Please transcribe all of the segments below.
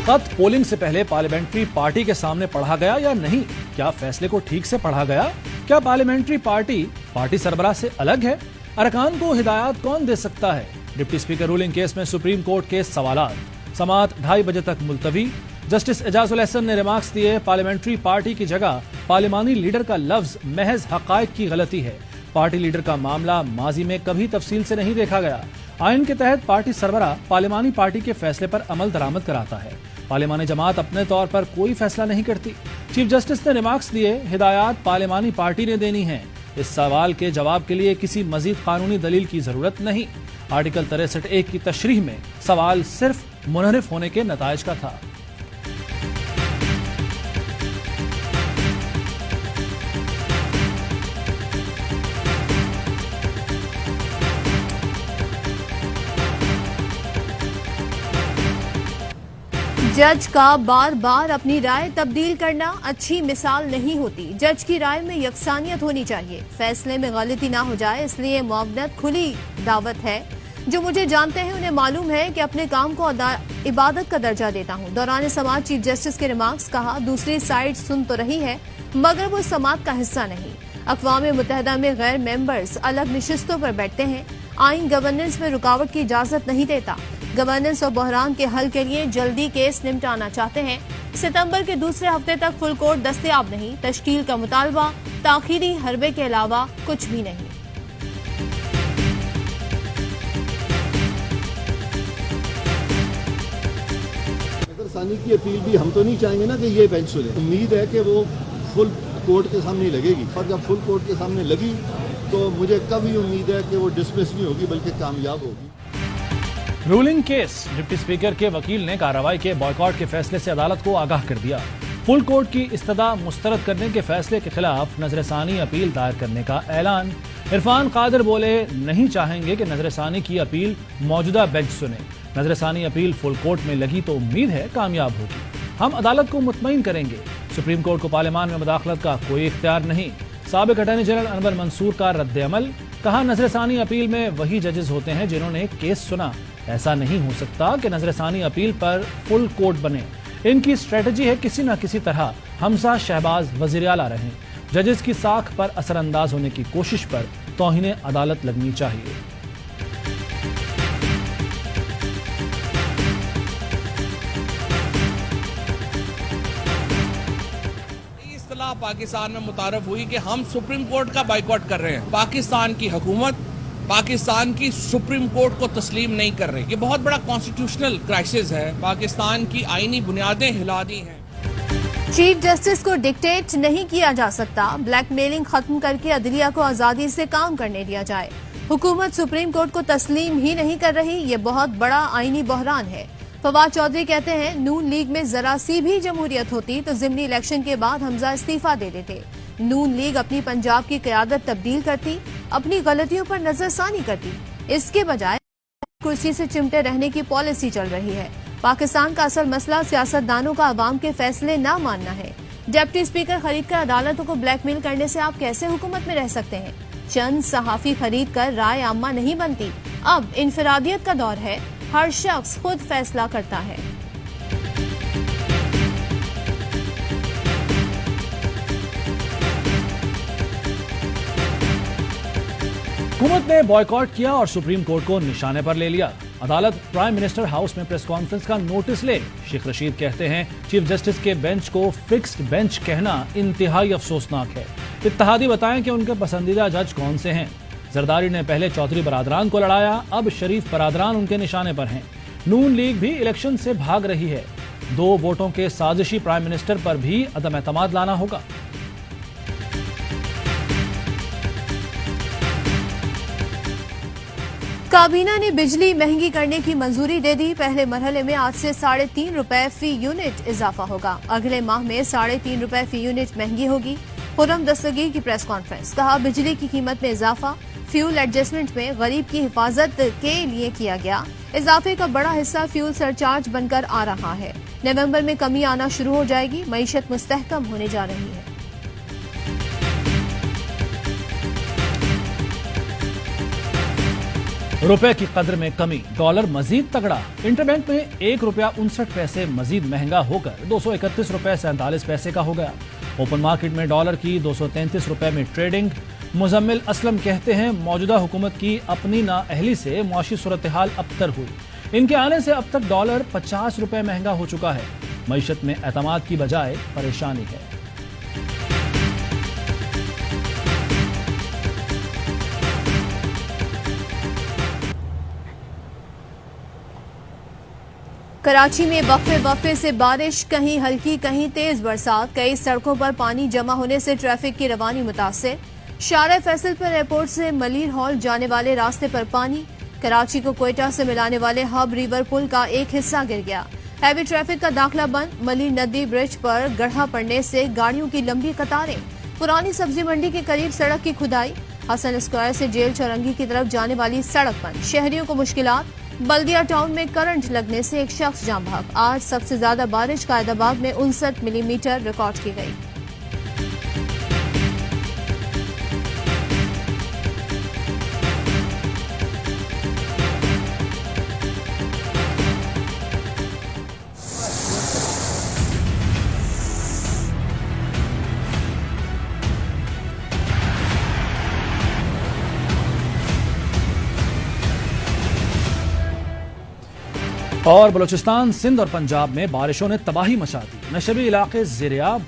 खत पोलिंग से पहले पार्लियामेंट्री पार्टी के सामने पढ़ा गया या नहीं? क्या फैसले को ठीक से पढ़ा गया? क्या पार्लियामेंट्री पार्टी सरबराह से अलग है? अरकान को हिदायत कौन दे सकता है? डिप्टी स्पीकर रूलिंग केस में सुप्रीम कोर्ट के सवालात। समाअत 2:30 बजे तक मुलतवी। जस्टिस एजाजुल एहसन ने रिमार्क्स दिए, पार्लियामेंट्री पार्टी की जगह पार्लिमानी लीडर का लफ्ज महज हकायक की गलती है। पार्टी लीडर का मामला माजी में कभी तफसील से नहीं देखा गया। आइन के तहत पार्टी सरबराह पार्लिमानी पार्टी के फैसले पर अमल दरामद कराता है। पार्लिमानी जमात अपने तौर पर कोई फैसला नहीं करती। चीफ जस्टिस ने रिमार्क्स दिए, हिदायत पार्लिमानी पार्टी ने देनी है। इस सवाल के जवाब के लिए किसी मजीद कानूनी दलील की जरूरत नहीं। आर्टिकल 63(1) की तशरीह में सवाल सिर्फ मुनहरिफ होने के नताइज का था। जज का बार बार अपनी राय तब्दील करना अच्छी मिसाल नहीं होती। जज की राय में यकसानियत होनी चाहिए, फैसले में गलती ना हो जाए, इसलिए मुआवनत खुली दावत है। जो मुझे जानते हैं उन्हें मालूम है कि अपने काम को इबादत का दर्जा देता हूँ। दौरान समाअत चीफ जस्टिस के रिमार्क्स कहा, दूसरी साइड सुन तो रही है मगर वो समाअत का हिस्सा नहीं। अक़वाम मुत्तहिदा में गैर मेंबर्स अलग नशिस्तों पर बैठते हैं। आइन गवर्नेंस में रुकावट की इजाजत नहीं देता। गवर्नेंस और बहरान के हल के लिए जल्दी केस निपटाना चाहते हैं। सितंबर के दूसरे हफ्ते तक फुल कोर्ट दस्तयाब नहीं। तश्कील का मुतालबा, ताखीरी हरबे के अलावा कुछ भी नहीं। नजरसानी की अपील भी हम तो नहीं चाहेंगे ना कि ये बेंच सुने। उम्मीद है कि वो फुल कोर्ट के सामने लगेगी, और जब फुल कोर्ट के सामने लगी तो मुझे कभी उम्मीद है कि वो डिसमिस नहीं होगी बल्कि कामयाब होगी। Ruling case. डिप्टी स्पीकर के वकील ने कार्रवाई के बॉयकॉट के फैसले से अदालत को आगाह कर दिया। फुल कोर्ट की इस्तदा मुस्तरद करने के फैसले के खिलाफ नजरसानी अपील दायर करने का ऐलान। इरफान कादिर बोले, नहीं चाहेंगे कि नजरसानी की अपील मौजूदा बेंच सुने। नजरसानी अपील फुल कोर्ट में लगी तो उम्मीद है कामयाब होगी। हम अदालत को मुतमईन करेंगे। सुप्रीम कोर्ट को पार्लियामान में मुदाखलत का कोई इख्तियार नहीं। साबिक अटॉर्नी जनरल अनवर मंसूर का रद्द अमल। कहा, नजरसानी अपील में वही जजेस होते हैं जिन्होंने केस सुना। ऐसा नहीं हो सकता कि नजरसानी अपील पर फुल कोर्ट बने। इनकी स्ट्रेटजी है किसी न किसी तरह हमसा शहबाज वजीर आला रहें। जजेस की साख पर असरअंदाज होने की कोशिश पर तौहीन अदालत लगनी चाहिए। इस्तिलाह पाकिस्तान में मुतारफ हुई कि हम सुप्रीम कोर्ट का बाइकॉट कर रहे हैं। पाकिस्तान की हुकूमत पाकिस्तान की सुप्रीम कोर्ट को तस्लीम नहीं कर रही। ये बहुत बड़ा कॉन्स्टिट्यूशनल क्राइसिस है। पाकिस्तान की आईनी बुनियादें हिला दी हैं। चीफ जस्टिस को डिक्टेट नहीं किया जा सकता। ब्लैकमेलिंग खत्म करके अदलिया को आजादी से काम करने दिया जाए। हुकूमत सुप्रीम कोर्ट को तस्लीम ही नहीं कर रही, ये बहुत बड़ा आईनी बहरान है। फवाद चौधरी कहते हैं, नून लीग में जरा सी भी जमहूरियत होती तो ज़िमनी इलेक्शन के बाद हमजा इस्तीफा दे देते। नून लीग अपनी पंजाब की क़यादत तब्दील करती, अपनी गलतियों पर नजरसानी करती। इसके बजाय कुर्सी से चिमटे रहने की पॉलिसी चल रही है। पाकिस्तान का असल मसला सियासतदानों का अवाम के फैसले न मानना है। डिप्टी स्पीकर खरीद कर अदालतों को ब्लैकमेल करने से आप कैसे हुकूमत में रह सकते हैं? चंद सहाफी खरीद कर राय आम्मा नहीं बनती। अब इनफरादियत का दौर है, हर शख्स खुद फैसला करता है। हुकूमत ने बॉयकॉट किया और सुप्रीम कोर्ट को निशाने पर ले लिया। अदालत प्राइम मिनिस्टर हाउस में प्रेस कॉन्फ्रेंस का नोटिस ले। शेख रशीद कहते हैं, चीफ जस्टिस के बेंच को फिक्स्ड बेंच कहना इंतहाई अफसोसनाक है। इत्तेहादी बताएं कि उनके पसंदीदा जज कौन से हैं। जरदारी ने पहले चौधरी बरादरान को लड़ाया, अब शरीफ बरादरान उनके निशाने पर हैं। नून लीग भी इलेक्शन से भाग रही है। 2 वोटों के साजिशी प्राइम मिनिस्टर पर भी अदम एतमाद लाना होगा। काबीना ने बिजली महंगी करने की मंजूरी दे दी। पहले मरहले में आज से 3.5 रुपए फी यूनिट इजाफा होगा। अगले माह में 3.5 रुपए फी यूनिट महंगी होगी। खुर्रम दस्तगीर की प्रेस कॉन्फ्रेंस। कहा, बिजली की कीमत में इजाफा फ्यूल एडजस्टमेंट में गरीब की हिफाजत के लिए किया गया। इजाफे का बड़ा हिस्सा फ्यूल सरचार्ज बनकर आ रहा है। नवंबर में कमी आना शुरू हो जाएगी। मईशत मुस्तहकम होने जा रही है। रुपए की कद्र में कमी, डॉलर मजीद तगड़ा। इंटरबैंक में ₹1.59 मजीद महंगा होकर 231 रुपए 47 पैसे का हो गया। ओपन मार्केट में डॉलर की 233 रुपए में ट्रेडिंग। मुजम्मिल असलम कहते हैं मौजूदा हुकूमत की अपनी नाअहली से मुआशी सूरत हाल अबतर हुई। इनके आने से अब तक डॉलर 50 रुपए महंगा हो चुका है। मईशत में एतमाद की बजाय परेशानी है। कराची में वक्फे से बारिश, कहीं हल्की कहीं तेज बरसात। कई सड़कों पर पानी जमा होने से ट्रैफिक की रवानी मुतासिर। शारा फैसलपुर एयरपोर्ट से मलिर हॉल जाने वाले रास्ते पर पानी। कराची को कोयटा से मिलाने वाले हब रिवर पुल का एक हिस्सा गिर गया। हैवी ट्रैफिक का दाखिला बंद। मलिर नदी ब्रिज पर गड्ढा पड़ने से गाड़ियों की लंबी कतारें। पुरानी सब्जी मंडी के करीब सड़क की खुदाई। हसन स्क्वायर से जेल चौरंगी की तरफ जाने वाली सड़क बंद। शहरियों को मुश्किलात। बल्दिया टाउन में करंट लगने से एक शख्स जान बहक। आज सबसे ज्यादा बारिश कायदाबाद में 59 मिलीमीटर रिकॉर्ड की गई। और बलूचिस्तान, सिंध और पंजाब में बारिशों ने तबाही मचा दी। नशबी इलाके ज़ेरियाब,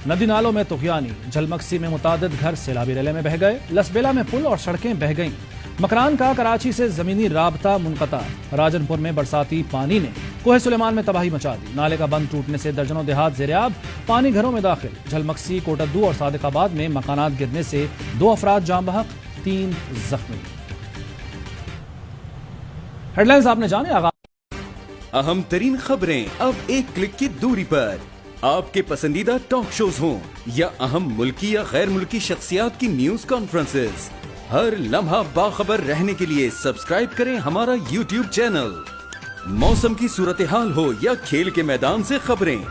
नदी नालों में तुग़यानी। झलमक्सी में मुतादिद घर सैलाबी रेले में बह गए। लसबेला में पुल और सड़कें बह गईं। मकरान का कराची से ज़मीनी राबता मुनक़ता। राजनपुर में बरसाती पानी ने कोहे सुलेमान में तबाही मचा दी। नाले का बंद टूटने से दर्जनों देहात ज़ेरियाब, पानी घरों में दाखिल। झलमक्सी, कोटद्दू और सादिकाबाद में मकानात गिरने से 2 अफराद जान बहक, 3 जख्मी। हेडलाइंस आपने जाने। अहम तरीन खबरें अब एक क्लिक की दूरी पर। आपके पसंदीदा टॉक शोज हों या अहम मुल्की या गैर मुल्की शख्सियात की न्यूज कॉन्फ्रेंसेस, हर लम्हा बाखबर रहने के लिए सब्सक्राइब करें हमारा YouTube चैनल। मौसम की सूरत हाल हो या खेल के मैदान से खबरें,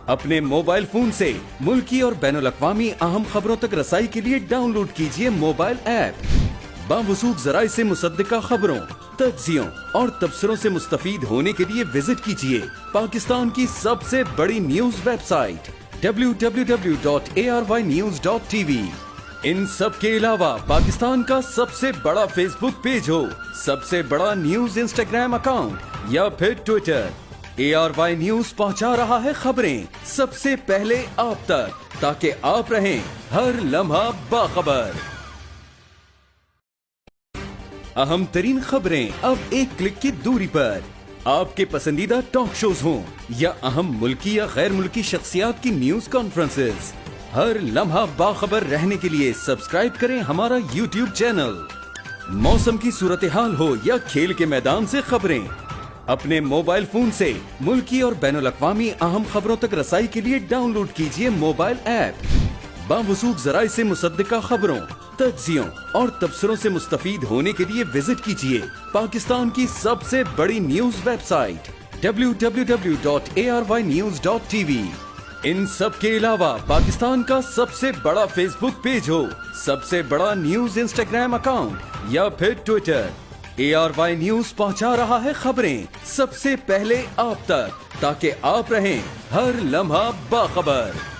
अपने मोबाइल फोन से मुल्की और बैनुल अक़वामी अहम खबरों तक रसाई के लिए डाउनलोड कीजिए मोबाइल ऐप। बावसूख ज़राए से मुसद्दिका खबरों, तज्ज़ियों और तबसरों से मुस्तफीद होने के लिए विजिट कीजिए पाकिस्तान की सबसे बड़ी न्यूज वेबसाइट www.arYnews.tv। इन सब के अलावा पाकिस्तान का सबसे बड़ा फेसबुक पेज हो, सबसे बड़ा न्यूज इंस्टाग्राम अकाउंट या फिर ट्विटर, ARY न्यूज पहुंचा रहा है खबरें सबसे पहले आप तक, ताकि आप रहें हर लम्हा बाखबर। अहम तरीन खबरें अब एक क्लिक की दूरी पर। आपके पसंदीदा टॉक शोज हों या अहम मुल्की या गैर मुल्की शख्सियात की न्यूज कॉन्फ्रेंसेस, हर लम्हा बाखबर रहने के लिए सब्सक्राइब करें हमारा YouTube चैनल। मौसम की सूरत हाल हो या खेल के मैदान से खबरें, अपने मोबाइल फोन से मुल्की और बैनुल अक़वामी अहम खबरों तक रसाई के लिए डाउनलोड कीजिए मोबाइल ऐप। बावसूख ज़राए से मुसद्दिका खबरों, तज्ज़ियों और तबसरों से मुस्तफीद होने के लिए विजिट कीजिए पाकिस्तान की सबसे बड़ी न्यूज वेबसाइट www.arYnews.tv। इन सब के अलावा पाकिस्तान का सबसे बड़ा फेसबुक पेज हो, सबसे बड़ा न्यूज इंस्टाग्राम अकाउंट या फिर ट्विटर, ARY न्यूज पहुंचा रहा है खबरें सबसे पहले आप तक, ताकि आप रहें हर लम्हा बाखबर।